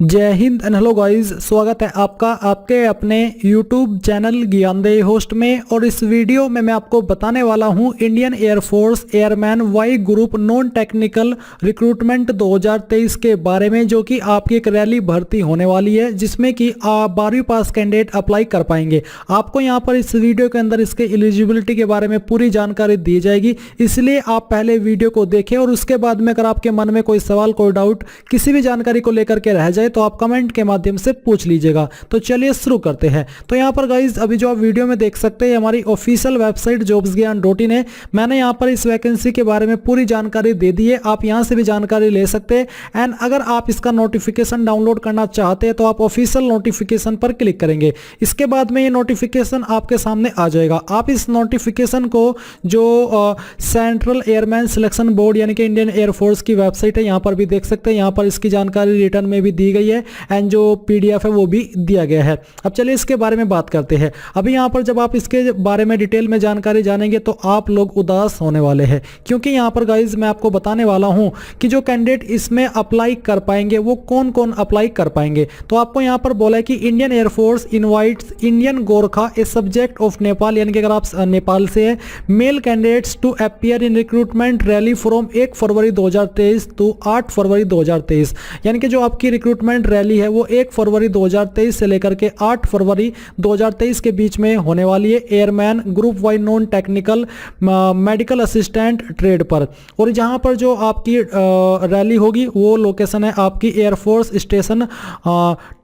जय Hind and hello guys, स्वागत है आपका आपके अपने YouTube चैनल ज्ञानदेही होस्ट में। और इस वीडियो में मैं आपको बताने वाला हूं Indian air force airman Y group non technical recruitment 2023 के बारे में, जो कि आपकी एक रैली भर्ती होने वाली है जिसमें कि 12वीं पास कैंडिडेट अप्लाई कर पाएंगे। आपको यहां पर इस वीडियो के अंदर इसके एलिजिबिलिटी के बारे में पूरी जानकारी दी जाएगी, इसलिए आप पहले वीडियो को देखें और उसके बाद में अगर आपके मन में कोई सवाल, कोई डाउट, किसी भी जानकारी को लेकर के रह जाए तो आप कमेंट के माध्यम से पूछ लीजिएगा। तो चलिए शुरू करते हैं। तो यहां पर गाइज अभी जो आप वीडियो में देख सकते हैं हमारी ऑफिशियल वेबसाइट jobsgyan.in है। मैंने यहां पर इस वैकेंसी के बारे में पूरी जानकारी दे दी है, आप यहां से भी जानकारी ले सकते हैं। एंड अगर आप इसका नोटिफिकेशन डाउनलोड करना चाहते हैं तो आप ऑफिशियल नोटिफिकेशन पर क्लिक करेंगे। इसके बाद में ये नोटिफिकेशन आपके सामने आ जाएगा। आप इस नोटिफिकेशन को जो सेंट्रल एयरमैन सिलेक्शन बोर्ड यानी कि इंडियन एयरफोर्स की वेबसाइट है, यहां पर भी देख सकते हैं। यहां पर इसकी जानकारी रिटर्न में भी दी गई है एंड जो पीडीएफ है वो भी दिया गया है। अब चलिए इसके बारे में बात करते हैं। अभी यहां पर जब आप इसके बारे में डिटेल में जानकारी जानेंगे तो आप लोग उदास होने वाले हैं, क्योंकि यहां पर गाइज मैं आपको बताने वाला हूं कि जो कैंडिडेट इसमें अप्लाई कर पाएंगे वो कौन कौन अप्लाई कर पाएंगे। तो आपको यहां पर बोला है कि Indian air force invites Indian Gorkha a subject of Nepal, यानी कि अगर आप नेपाल से हैं, male candidates to appear in recruitment rally from 1 February 2023 to 8 February 2023। यानी कि जो आपकी रिक्रूटमेंट रैली है वो 1 फरवरी 2023 से लेकर के 8 फरवरी 2023 के बीच में होने वाली है airman group Y non technical medical assistant trade पर। और जहां पर जो आपकी रैली होगी वो लोकेशन है आपकी एयरफोर्स स्टेशन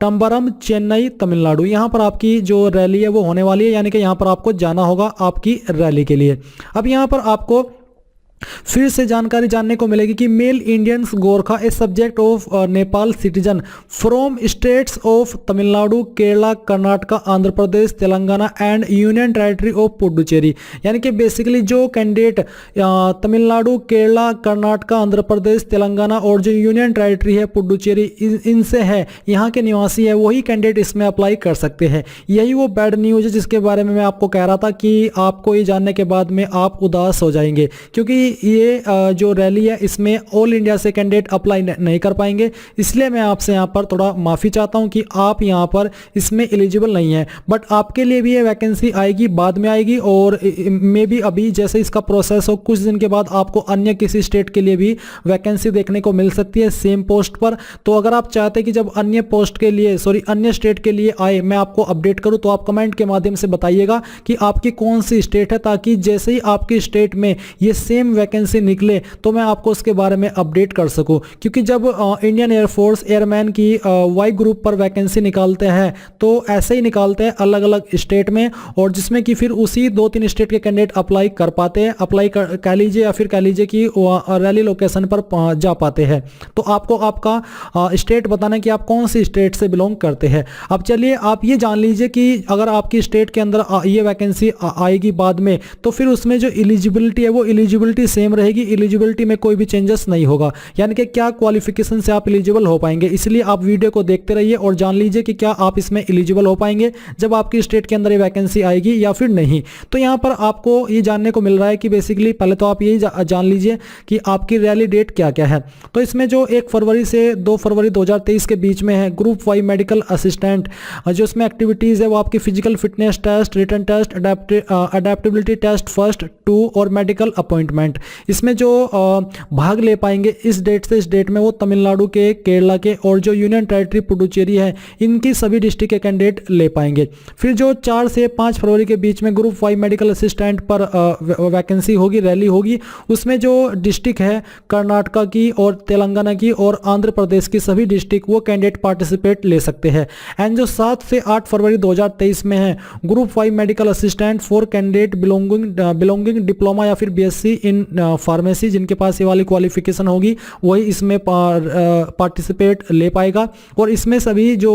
टम्बरम, चेन्नई, तमिलनाडु। यहां पर आपकी जो रैली है वो होने वाली है, यानी कि यहां पर आपको जाना होगा आपकी रैली के लिए। अब यहां पर आपको फिर से जानकारी जानने को मिलेगी कि male Indians Gorkha a subject of Nepal citizen from states of Tamil Nadu, Kerala, Karnataka, Andhra Pradesh, Telangana and union territory of Puducherry. यानी कि बेसिकली जो कैंडिडेट तमिलनाडु, केरला, कर्नाटका, आंध्र प्रदेश, तेलंगाना और जो यूनियन टेरिटरी है पुडुचेरी इनसे है, यहाँ के निवासी है, वही कैंडिडेट इसमें अप्लाई कर सकते हैं। यही वो बैड न्यूज है जिसके बारे में मैं आपको कह रहा था कि आपको ये जानने के बाद में आप उदास हो जाएंगे, क्योंकि ये जो रैली है इसमें ऑल इंडिया से कैंडिडेट अप्लाई नहीं कर पाएंगे। इसलिए मैं आपसे यहाँ पर थोड़ा माफ़ी चाहता हूँ कि आप यहाँ पर इसमें एलिजिबल नहीं है। बट आपके लिए भी ये वैकेंसी आएगी, बाद में आएगी, और मे भी अभी जैसे इसका प्रोसेस हो कुछ दिन के बाद आपको अन्य किसी स्टेट के लिए भी वैकेंसी देखने को मिल सकती है सेम पोस्ट पर। तो अगर आप चाहते हैं कि जब अन्य पोस्ट के लिए अन्य स्टेट के लिए आए मैं आपको अपडेट करूँ, तो आप कमेंट के माध्यम से बताइएगा कि आपकी कौन सी स्टेट है, ताकि जैसे ही आपकी स्टेट में ये सेम वैकेंसी निकले तो मैं आपको उसके बारे में अपडेट कर सकूं। क्योंकि जब इंडियन एयरफोर्स एयरमैन की वाई ग्रुप पर वैकेंसी निकालते हैं तो ऐसे ही निकालते हैं अलग अलग स्टेट में, और जिसमें कि फिर उसी 2-3 स्टेट के कैंडिडेट अप्लाई कर पाते हैं, अप्लाई कह लीजिए या फिर कह लीजिए कि रैली लोकेशन पर जा पाते हैं। तो आपको आपका स्टेट बताना है कि आप कौन सी स्टेट से बिलोंग करते हैं। अब चलिए आप ये जान लीजिए कि अगर आपकी स्टेट के अंदर ये वैकेंसी आएगी बाद में, तो फिर उसमें जो एलिजिबिलिटी है वो एलिजिबिलिटी सेम रहेगी, एलिजिबिलिटी में कोई भी चेंजेस नहीं होगा। यानी कि क्या क्वालिफिकेशन से आप एलिजिबल हो पाएंगे। इसलिए आप वीडियो को देखते रहिए और जान लीजिए कि क्या आप इसमें एलिजिबल हो पाएंगे जब आपकी स्टेट के अंदर ये वैकेंसी आएगी या फिर नहीं। तो यहाँ पर आपको ये जानने को मिल रहा है कि बेसिकली पहले तो आप यही जान लीजिए कि आपकी रैली डेट क्या क्या है। तो इसमें जो 1 फरवरी से 2 फरवरी 2023 के बीच में है ग्रुप वाई मेडिकल असिस्टेंट, जो इसमें एक्टिविटीज़ है वो आपकी physical fitness test, written test, adaptability test first 2 और मेडिकल अपॉइंटमेंट। इसमें जो भाग ले पाएंगे इस डेट से इस डेट में वो तमिलनाडु के, केरला के और जो यूनियन टेरिटरी पुडुचेरी है इनकी सभी डिस्ट्रिक्ट के कैंडिडेट ले पाएंगे। फिर जो 4 से 5 फरवरी के बीच में ग्रुप वाई मेडिकल असिस्टेंट पर वैकेंसी होगी, रैली होगी, उसमें जो डिस्ट्रिक्ट है कर्नाटका की और तेलंगाना की और आंध्र प्रदेश की सभी डिस्ट्रिक्ट वो कैंडिडेट पार्टिसिपेट ले सकते हैं। एंड जो 7 से 8 फरवरी 2023 में है group Y medical assistant for candidate belonging diploma या फिर बीएससी इन फार्मेसी, जिनके पास ये वाली क्वालिफिकेशन होगी वही इसमें पार्टिसिपेट ले पाएगा। और इसमें सभी जो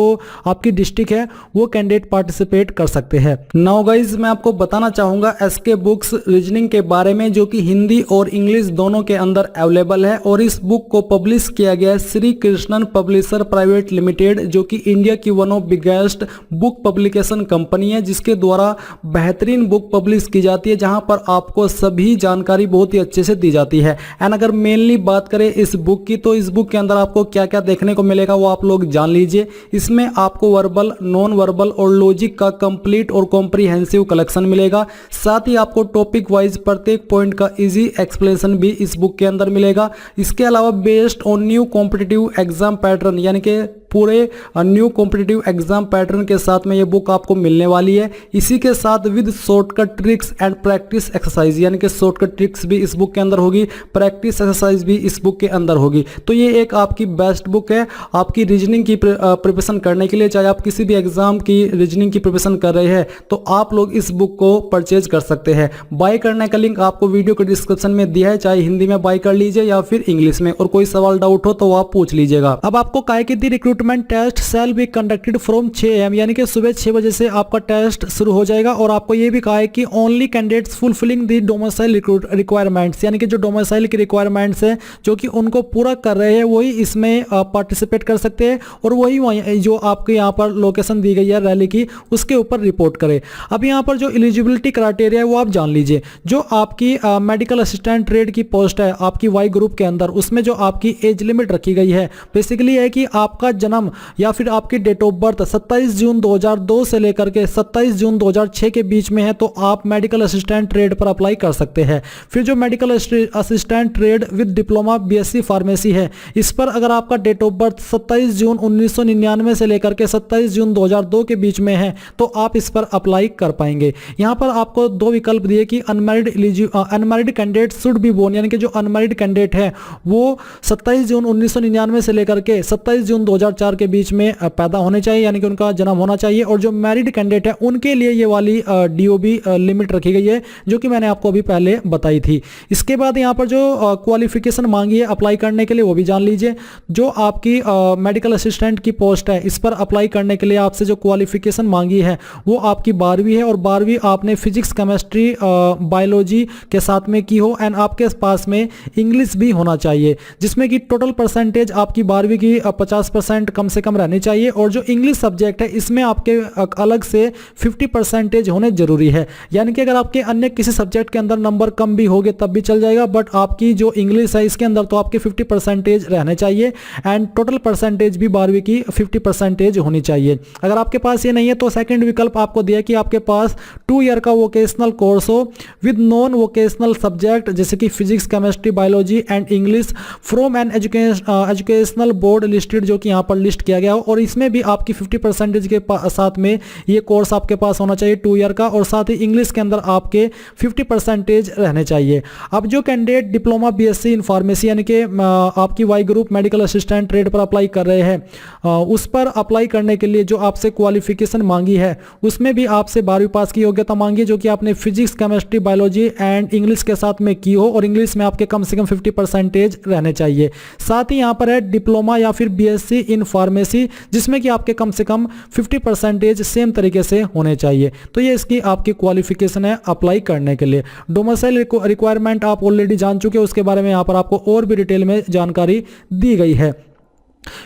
आपकी डिस्ट्रिक्ट है वो कैंडिडेट पार्टिसिपेट कर सकते हैं। नाउ गाइज मैं आपको बताना चाहूंगा एसके बुक्स रीजनिंग के बारे में, जो कि हिंदी और इंग्लिश दोनों के अंदर अवेलेबल है। और इस बुक को पब्लिश किया गया है Shri Krishnan publisher private limited, जो कि इंडिया की one of biggest book publication company है, जिसके द्वारा बेहतरीन बुक पब्लिश की जाती है, जहां पर आपको सभी जानकारी बहुत ही ही अच्छे से दी जाती है। एंड अगर मेनली बात करें इस बुक की, तो इस बुक के अंदर आपको क्या क्या देखने को मिलेगा वो आप लोग जान लीजिए। इसमें आपको वर्बल, नॉन वर्बल और लॉजिक का कंप्लीट और कॉम्प्रिहेंसिव कलेक्शन मिलेगा। साथ ही आपको टॉपिक वाइज प्रत्येक पॉइंट का इजी एक्सप्लेनेशन भी इस बुक के अंदर मिलेगा। इसके अलावा based on new competitive exam pattern, यानी कि पूरे न्यू कॉम्पिटिटिव एग्जाम पैटर्न के साथ में ये बुक आपको मिलने वाली है। इसी के साथ with shortcut tricks and practice exercise, यानी कि शॉर्टकट ट्रिक्स भी इस बुक के अंदर होगी, प्रैक्टिस एक्सरसाइज भी इस बुक के अंदर होगी। तो ये एक आपकी बेस्ट बुक है आपकी रीजनिंग की प्रिपरेशन करने के लिए। चाहे आप किसी भी एग्जाम की रीजनिंग की प्रिपरेशन कर रहे हैं तो आप लोग इस बुक को परचेज कर सकते हैं। बाय करने का लिंक आपको वीडियो के डिस्क्रिप्शन में दिया है, चाहे हिंदी में बाय कर लीजिए या फिर इंग्लिश में, और कोई सवाल डाउट हो तो आप पूछ लीजिएगा। अब आपको कायकीदी recruitment test shall be conducted from 6 AM, यानी कि सुबह 6 बजे से आपका टेस्ट शुरू हो जाएगा। और आपको ये भी कहा है कि only candidates fulfilling the domicile requirements, यानी कि जो डोमिसाइल की रिक्वायरमेंट्स है जो कि उनको पूरा कर रहे हैं वही इसमें पार्टिसिपेट कर सकते हैं, और वही जो आपके यहाँ पर लोकेशन दी गई है रैली की उसके ऊपर रिपोर्ट करें। अब यहाँ पर जो एलिजिबिलिटी क्राइटेरिया है वो आप जान लीजिए। जो आपकी मेडिकल असिस्टेंट ट्रेड की पोस्ट है आपकी वाई ग्रुप के अंदर, उसमें जो आपकी एज लिमिट रखी गई है बेसिकली है कि आपका जन्म या फिर आपकी डेट ऑफ बर्थ 27 जून 2002 से लेकर के 27 जून 2006 के बीच में है तो आप मेडिकल असिस्टेंट ट्रेड पर अप्लाई कर सकते हैं। फिर जो medical assistant trade with diploma BSc pharmacy है, इस पर अगर आपका डेट ऑफ बर्थ 27 जून 1999 से लेकर के 27 जून 2002 के बीच में है तो आप इस पर अप्लाई कर पाएंगे। यहाँ पर आपको दो विकल्प दिए कि unmarried candidate should be born, यानी कि जो अनमैरिड कैंडिडेट है वो 27 जून 1999 से लेकर के 27 जून 2004 के बीच में पैदा होने चाहिए, यानी कि उनका जन्म होना चाहिए। और जो मैरिड कैंडिडेट है उनके लिए ये वाली DOB लिमिट रखी गई है जो कि मैंने आपको अभी पहले बताई थी। इसके बाद यहाँ पर जो क्वालिफिकेशन मांगी है अप्लाई करने के लिए वो भी जान लीजिए। जो आपकी मेडिकल असिस्टेंट की पोस्ट है इस पर अप्लाई करने के लिए आपसे जो क्वालिफिकेशन मांगी है वो आपकी 12वीं है, और 12वीं आपने फिजिक्स, केमिस्ट्री, बायोलॉजी के साथ में की हो। एंड आपके पास में इंग्लिश भी होना चाहिए, जिसमें कि टोटल परसेंटेज आपकी 12वीं की 50% कम से कम रहनी चाहिए। और जो इंग्लिश सब्जेक्ट है इसमें आपके अलग से 50% होने जरूरी है, यानी कि अगर आपके अन्य किसी सब्जेक्ट के अंदर नंबर कम भी होंगे तब भी चल जाएगा, बट आपकी जो इंग्लिश है इसके अंदर तो आपके 50% रहने चाहिए। एंड टोटल परसेंटेज भी 12वीं की 50% होनी चाहिए। अगर आपके पास ये नहीं है तो सेकंड विकल्प आपको दिया कि आपके पास 2 ईयर का वोकेशनल कोर्स हो विद नॉन वोकेशनल सब्जेक्ट जैसे कि physics, chemistry, biology and English from an educational board listed, जो कि यहाँ पर लिस्ट किया गया हो, और इसमें भी आपकी 50% के साथ में ये कोर्स आपके पास होना चाहिए 2 ईयर का, और साथ ही इंग्लिश के अंदर आपके 50% रहने चाहिए। अब जो candidate diploma BSc in pharmacy, यानी कि आपकी Y group medical assistant trade पर अप्लाई कर रहे हैं, उस पर अप्लाई करने के लिए जो आपसे क्वालिफिकेशन मांगी है उसमें भी आपसे 12वीं पास की योग्यता मांगी, जो कि आपने physics, chemistry, biology and English के साथ में की हो, और इंग्लिश में आपके कम से कम 50% रहने चाहिए। साथ ही यहाँ पर है डिप्लोमा या फिर BSc इन फार्मेसी, जिसमें कि आपके कम से कम 50% सेम तरीके से होने चाहिए। तो ये इसकी आपकी क्वालिफिकेशन है अप्लाई करने के लिए। डोमिसाइल रिक्वायरमेंट आप ऑलरेडी जान चुके हैं, उसके बारे में यहाँ पर आपको और भी डिटेल में जानकारी दी गई है।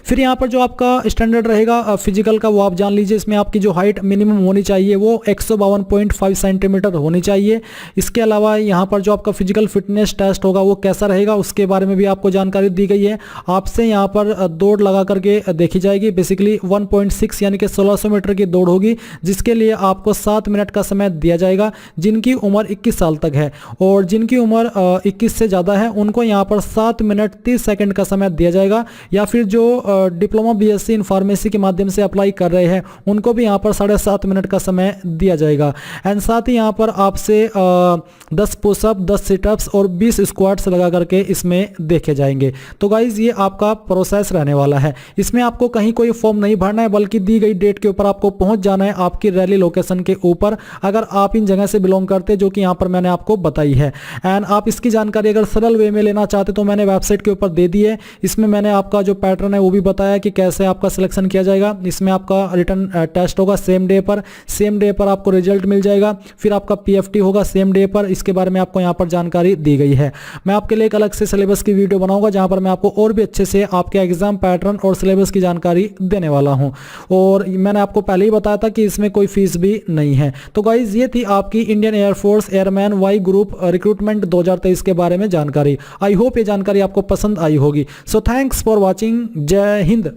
फिर यहाँ पर जो आपका स्टैंडर्ड रहेगा फिजिकल का वो आप जान लीजिए। इसमें आपकी जो हाइट मिनिमम होनी चाहिए वो 152.5 सेंटीमीटर होनी चाहिए। इसके अलावा यहाँ पर जो आपका फिजिकल फिटनेस टेस्ट होगा वो कैसा रहेगा उसके बारे में भी आपको जानकारी दी गई है। आपसे यहाँ पर दौड़ लगा करके देखी जाएगी। बेसिकली 1.6 यानी कि 1600 मीटर की दौड़ होगी, जिसके लिए आपको 7 मिनट का समय दिया जाएगा। जिनकी उम्र 21 साल तक है और जिनकी उम्र 21 से ज़्यादा है उनको यहाँ पर 7 मिनट 30 सेकेंड का समय दिया जाएगा। या फिर जो डिप्लोमा BSc इन फार्मेसी के माध्यम से अप्लाई कर रहे हैं उनको भी यहाँ पर 7.5 मिनट का समय दिया जाएगा। एंड साथ ही यहाँ पर आपसे 10 पुशअप, 10 सिटअप्स और 20 स्क्वाट्स लगा करके इसमें देखे जाएंगे। तो गाइज ये आपका प्रोसेस रहने वाला है। इसमें आपको कहीं कोई फॉर्म नहीं भरना है, बल्कि दी गई डेट के ऊपर आपको पहुंच जाना है आपकी रैली लोकेशन के ऊपर, अगर आप इन जगह से बिलोंग करते जो कि यहाँ पर मैंने आपको बताई है। एंड आप इसकी जानकारी अगर सरल वे में लेना चाहते तो मैंने वेबसाइट के ऊपर दे दी है। इसमें मैंने आपका जो पैटर्न मैंने वो भी बताया कि कैसे आपका सिलेक्शन किया जाएगा। इसमें आपका रिटन टेस्ट होगा सेम डे पर आपको रिजल्ट मिल जाएगा। फिर आपका PFT होगा सेम डे पर, इसके बारे में आपको यहाँ पर जानकारी दी गई है। मैं आपके लिए एक अलग से सिलेबस की वीडियो बनाऊंगा जहाँ पर मैं आपको और भी अच्छे से आपके एग्जाम पैटर्न और सिलेबस की जानकारी देने वाला हूँ। और मैंने आपको पहले ही बताया था कि इसमें कोई फीस भी नहीं है। तो गाइज ये थी आपकी Indian air force airman Y group recruitment 2023 के बारे में जानकारी। आई होप ये जानकारी आपको पसंद आई होगी। So thanks for watching. जय हिंद।